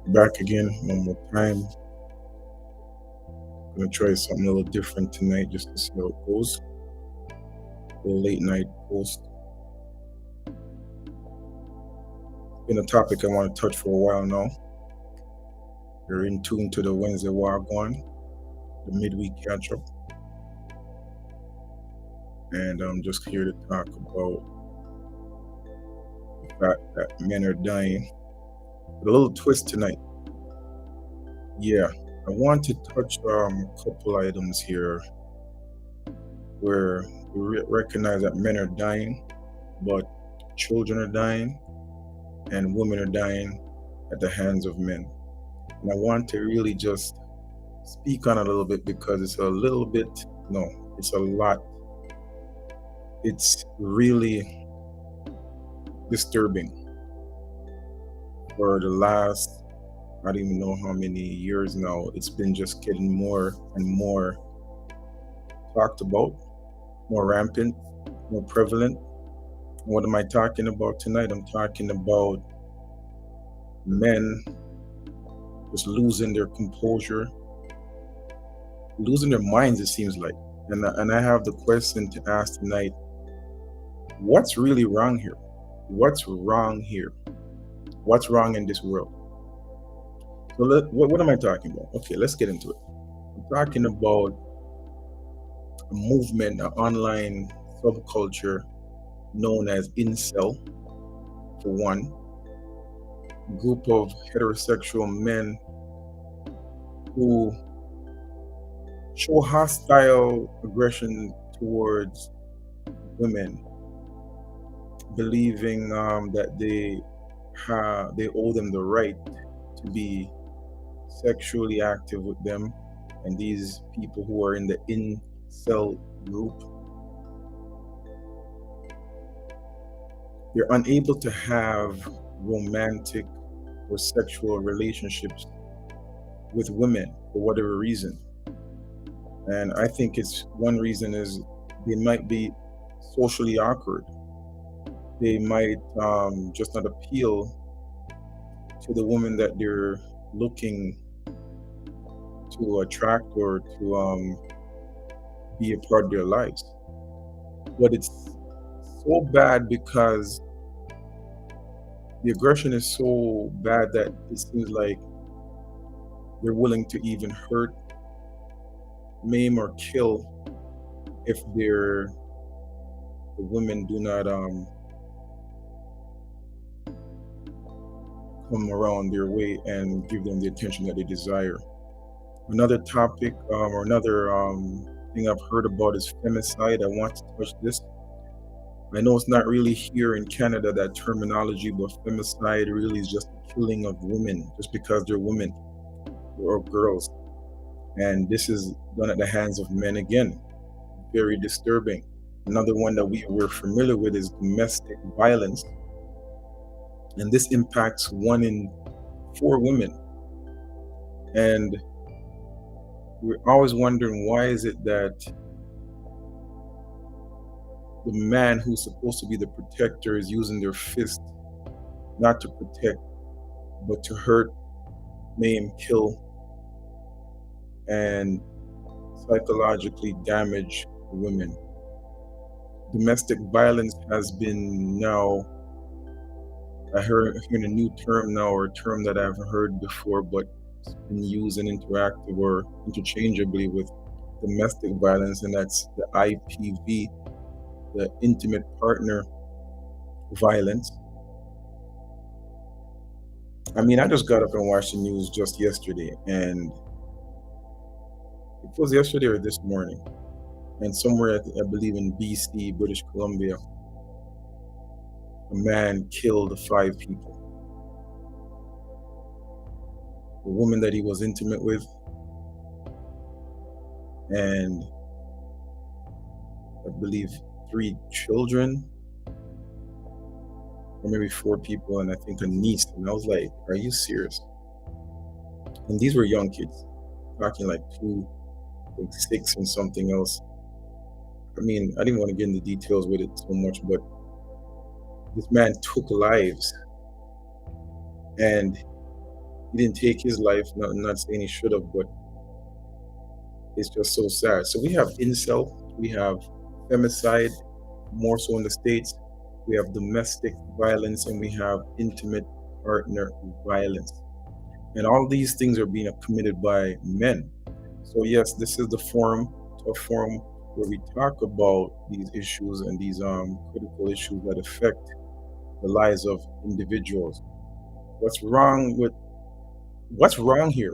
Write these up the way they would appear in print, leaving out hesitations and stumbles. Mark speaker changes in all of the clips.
Speaker 1: Back again one more time. Gonna try something a little different tonight just to see how it goes. A little late night post. Been a topic I want to touch for a while now. You're in tune to the Wednesday Walk On, the midweek catch up. And I'm just here to talk about the fact that men are dying. With a little twist tonight. Yeah, I want to touch a couple items here where we recognize that men are dying, but children are dying, and women are dying at the hands of men. And I want to really just speak on it a little bit because it's a little bit, no, it's a lot. It's really disturbing. For the last, I don't even know how many years now, it's been just getting more and more talked about, more rampant, more prevalent. What am I talking about tonight? I'm talking about men just losing their composure, losing their minds, it seems like. And I have the question to ask tonight: what's really wrong here? What's wrong here? What's wrong in this world? So what am I talking about? Okay, let's get into it. I'm talking about a movement, an online subculture known as incel, for one, group of heterosexual men who show hostile aggression towards women, believing that they owe them the right to be sexually active with them. And these people who are in the incel group, they're unable to have romantic or sexual relationships with women for whatever reason. And I think it's one reason is they might be socially awkward. They might just not appeal to the woman that they're looking to attract or to be a part of their lives. But it's so bad because the aggression is so bad that it seems like they're willing to even hurt, maim, or kill if the women do not come around their way and give them the attention that they desire. Another topic or another thing I've heard about is femicide. I want to touch this. I know it's not really here in Canada, that terminology, but femicide really is just the killing of women just because they're women or girls. And this is done at the hands of men again. Very disturbing. Another one that we're familiar with is domestic violence. And this impacts 1 in 4 women. And we're always wondering, why is it that the man who's supposed to be the protector is using their fist not to protect, but to hurt, maim, kill, and psychologically damage women. Domestic violence has been now, hearing a new term now, or a term that I've heard before, but it's been used and interactive or interchangeably with domestic violence, and that's the IPV, the intimate partner violence. I mean, I just got up and watched the news just yesterday, and it was yesterday or this morning, and somewhere, I believe in BC, British Columbia, a man killed 5 people. A woman that he was intimate with, and I believe 3 children, or maybe 4 people, and I think a niece. And I was like, are you serious? And these were young kids, talking like 2, like 6 and something else. I mean, I didn't want to get into details with it so much, but this man took lives, and He didn't take his life. Not saying he should have, but it's just so sad. So we have incel, we have femicide, more so in the States. We have domestic violence, and we have intimate partner violence. And all these things are being committed by men. So yes, this is the forum, a forum where we talk about these issues and these critical issues that affect the lives of individuals. What's wrong with what's wrong here?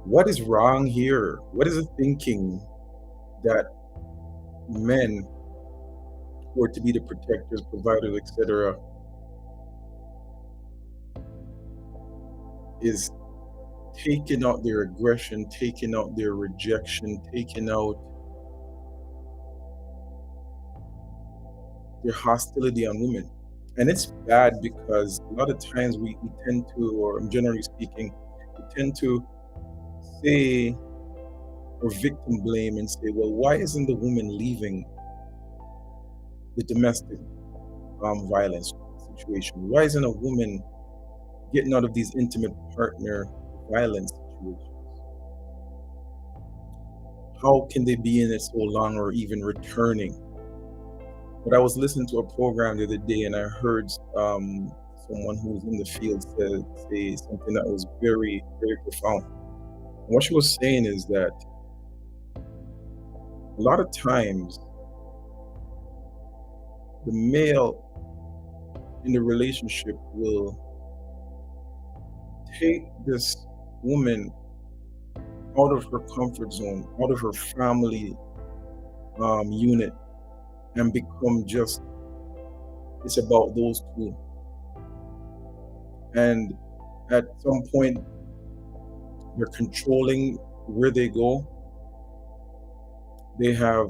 Speaker 1: What is wrong here? What is the thinking that men who are to be the protectors, providers, etc., is taking out their aggression, taking out their rejection, taking out their hostility on women? And it's bad because a lot of times we tend to, or generally speaking, we tend to say or victim blame and say, well, why isn't the woman leaving the domestic violence situation? Why isn't a woman getting out of these intimate partner violence situations? How can they be in it so long or even returning? But I was listening to a program the other day and I heard someone who's in the field say something that was very, very profound. And what she was saying is that a lot of times the male in the relationship will take this woman out of her comfort zone, out of her family unit, and become just, it's about those two. And at some point, they're controlling where they go. They have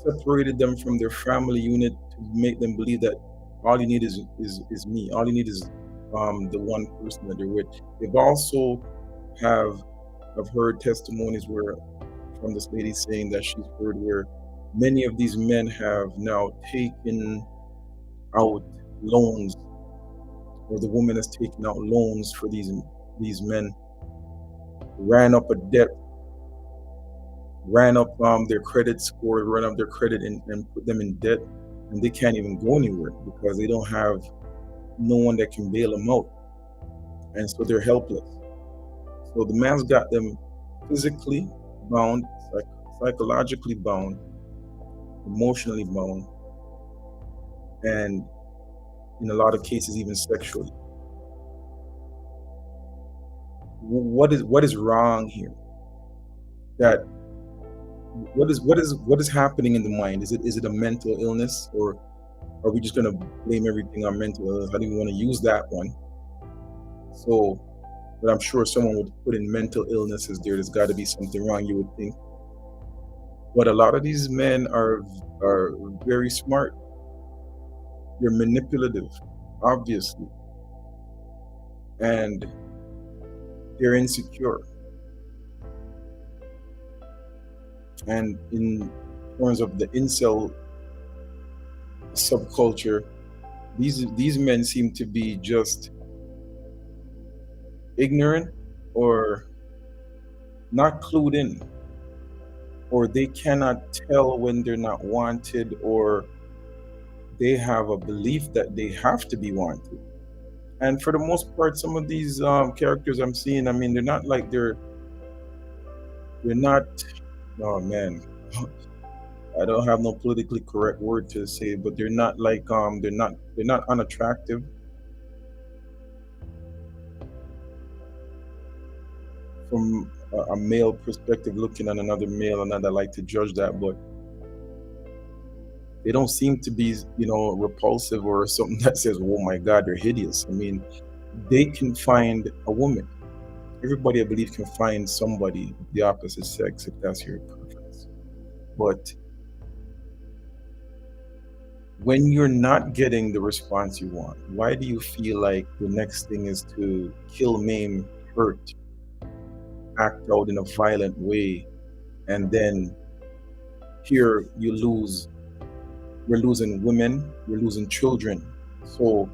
Speaker 1: separated them from their family unit to make them believe that all you need is me. All you need is the one person that they're with. They've also I've heard testimonies where from this lady saying that she's heard where many of these men have now taken out loans, or the woman has taken out loans for these men, ran up a debt, ran up their credit score, ran up their credit, and put them in debt, and they can't even go anywhere because they don't have no one that can bail them out, and so they're helpless. So the man's got them physically bound, psychologically bound, emotionally bound, and in a lot of cases even sexually. What is wrong here? That what is happening in the mind? Is it a mental illness, or are we just gonna blame everything on mental illness? I don't even want to use that one. So, but I'm sure someone would put in mental illnesses there. There's got to be something wrong, you would think. But a lot of these men are very smart. They're manipulative, obviously, and they're insecure. And in terms of the incel subculture, these men seem to be just ignorant or not clued in, or they cannot tell when they're not wanted, or they have a belief that they have to be wanted. And for the most part, some of these characters I'm seeing, I mean, they're not like they're not. Oh man, I don't have no politically correct word to say, but they're not like they're not unattractive. From a male perspective, looking at another male, and I like to judge that, but they don't seem to be, repulsive or something that says, "Oh my God, they're hideous." I mean, they can find a woman. Everybody, I believe, can find somebody the opposite sex if that's your preference. But when you're not getting the response you want, why do you feel like the next thing is to kill, maim, hurt, act out in a violent way, and then here we're losing women, we're losing children. So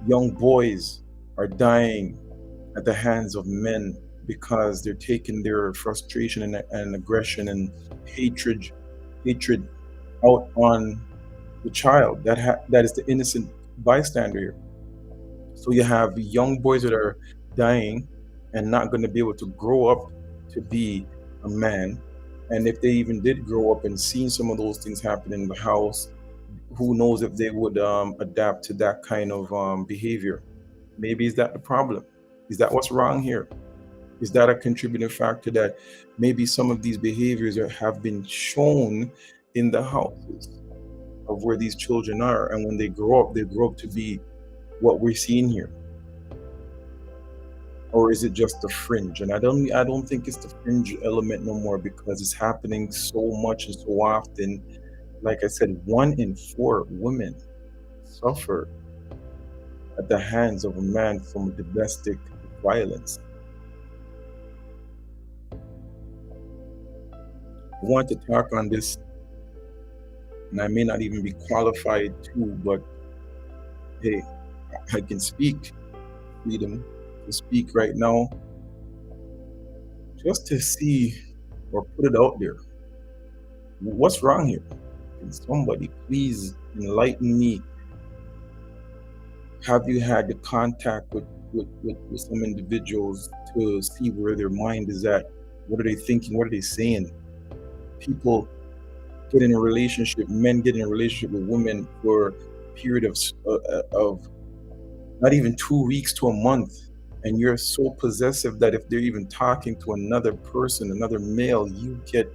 Speaker 1: young boys are dying at the hands of men because they're taking their frustration and aggression and hatred hatred out on the child that is the innocent bystander here. So you have young boys that are dying and not going to be able to grow up to be a man. And if they even did grow up and seen some of those things happen in the house, who knows if they would adapt to that kind of behavior? Maybe is that the problem? Is that what's wrong here? Is that a contributing factor that maybe some of these behaviors have been shown in the houses of where these children are, and when they grow up to be what we're seeing here? Or is it just the fringe? And I don't think it's the fringe element no more, because it's happening so much and so often. Like I said, 1 in 4 women suffer at the hands of a man from domestic violence. I want to talk on this, and I may not even be qualified to, but hey, I can speak. Freedom to speak right now, just to see or put it out there. What's wrong here? Can somebody please enlighten me? Have you had the contact with some individuals to see where their mind is at? What are they thinking? What are they saying? People get in a relationship, men get in a relationship with women for a period of not even 2 weeks to a month. And you're so possessive that if they're even talking to another person, another male, you get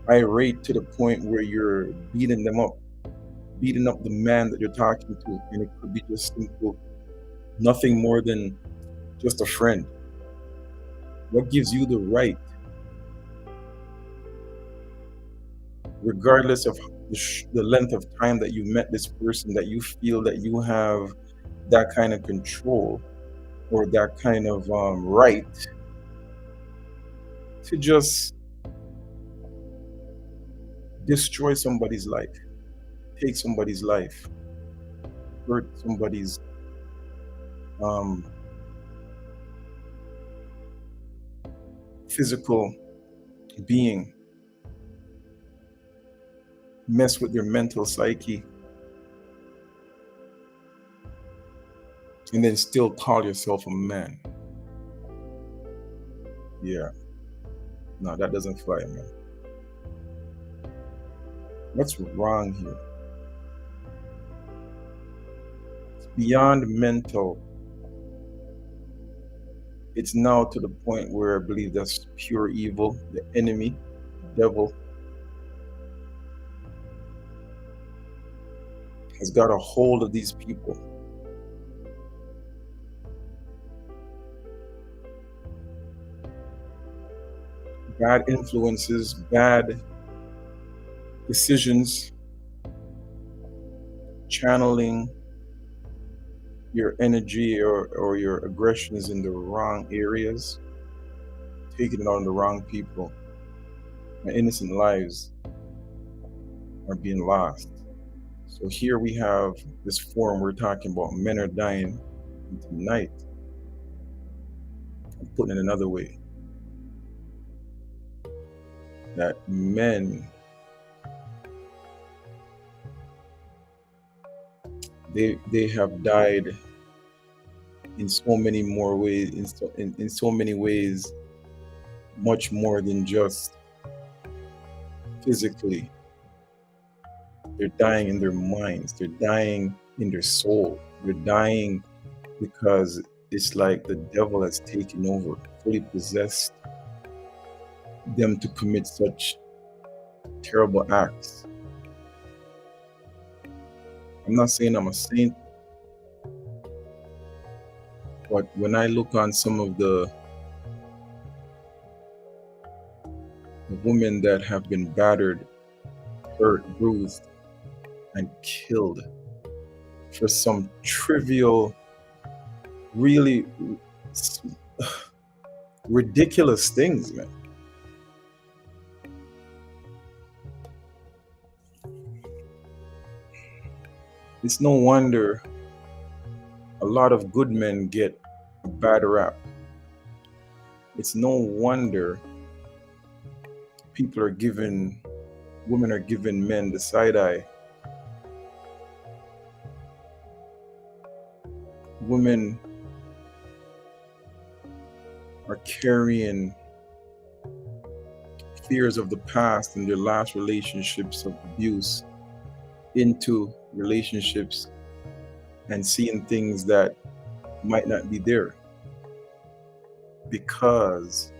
Speaker 1: irate to the point where you're beating up the man that you're talking to. And it could be just simple, nothing more than just a friend. What gives you the right, regardless of the length of time that you met this person, that you feel that you have that kind of control or that kind of right to just destroy somebody's life, take somebody's life, hurt somebody's um, physical being, mess with their mental psyche, and then still call yourself a man? Yeah, no, that doesn't fly, man. What's wrong here? It's beyond mental. It's now to the point where I believe that's pure evil. The enemy, the devil, has got a hold of these people. Bad influences, bad decisions, channeling your energy or your aggressions in the wrong areas, taking it on the wrong people, and innocent lives are being lost. So here we have this forum we're talking about, men are dying. And tonight, I'm putting it another way, that men, they have died in so many more ways, in so many ways, much more than just physically. They're dying in their minds, they're dying in their soul, they're dying because it's like the devil has taken over, fully possessed them to commit such terrible acts. I'm not saying I'm a saint, but when I look on some of the women that have been battered, hurt, bruised, and killed for some trivial, really ridiculous things, man. It's no wonder a lot of good men get a bad rap. It's no wonder women are giving men the side eye. Women are carrying fears of the past and their last relationships of abuse into relationships and seeing things that might not be there because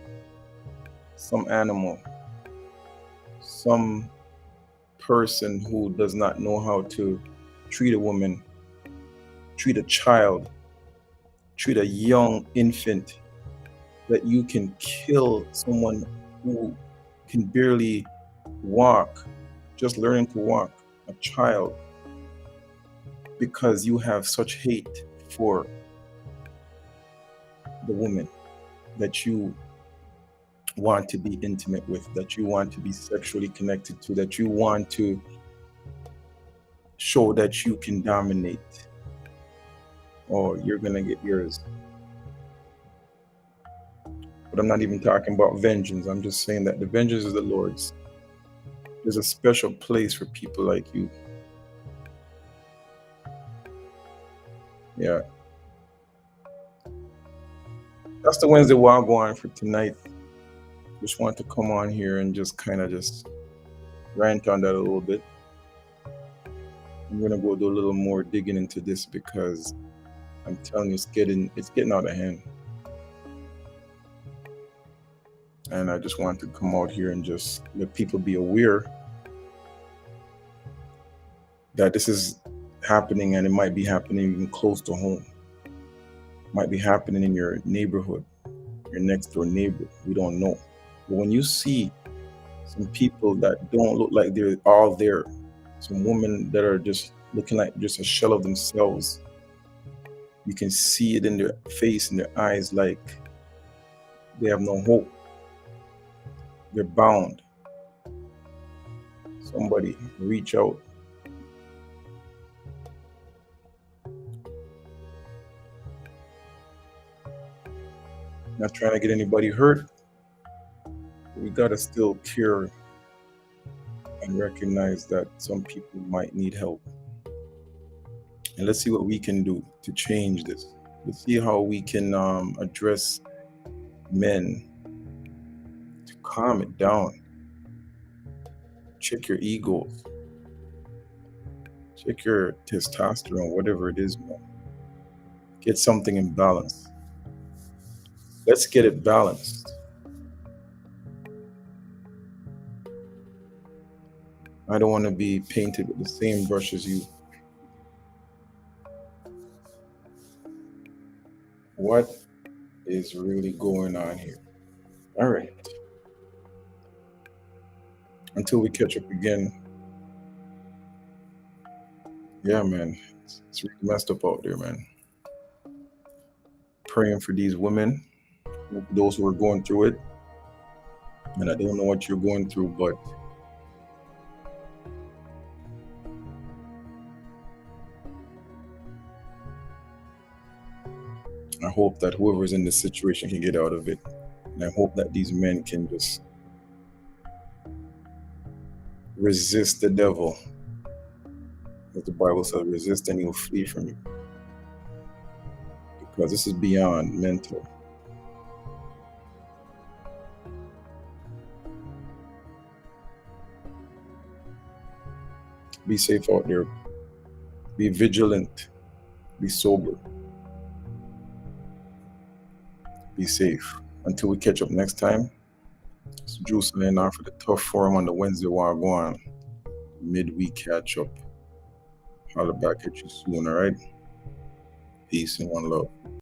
Speaker 1: some animal, some person who does not know how to treat a woman, treat a child, treat a young infant, that you can kill someone who can barely walk, just learning to walk, a child, because you have such hate for the woman that you want to be intimate with, that you want to be sexually connected to, that you want to show that you can dominate, or you're gonna get yours. But I'm not even talking about vengeance. I'm just saying that the vengeance is the Lord's. There's a special place for people like you. Yeah. That's the Wednesday Wild going for tonight. Just want to come on here and just kind of just rant on that a little bit. I'm gonna go do a little more digging into this because I'm telling you, it's getting out of hand. And I just want to come out here and just let people be aware that this is happening, and it might be happening even close to home. It might be happening in your neighborhood, your next door neighbor. We don't know. But when you see some people that don't look like they're all there, some women that are just looking like just a shell of themselves, you can see it in their face and their eyes, like they have no hope. They're bound. Somebody reach out. Not trying to get anybody hurt. We gotta still care and recognize that some people might need help. And let's see what we can do to change this. Let's see how we can address men to calm it down. Check your egos. Check your testosterone, whatever it is, man. Get something in balance. Let's get it balanced. I don't want to be painted with the same brush as you. What is really going on here? All right. Until we catch up again. Yeah, man. It's really messed up out there, man. Praying for these women, those who are going through it. And I don't know what you're going through, but I hope that whoever's in this situation can get out of it. And I hope that these men can just resist the devil. As the Bible says, resist and he'll flee from you. Because this is beyond mental. Be safe out there. Be vigilant. Be sober. Be safe. Until we catch up next time, it's Juice laying off for the Tough Forum on the Wednesday Wagwan midweek catch up. Holla back at you soon, all right? Peace and one love.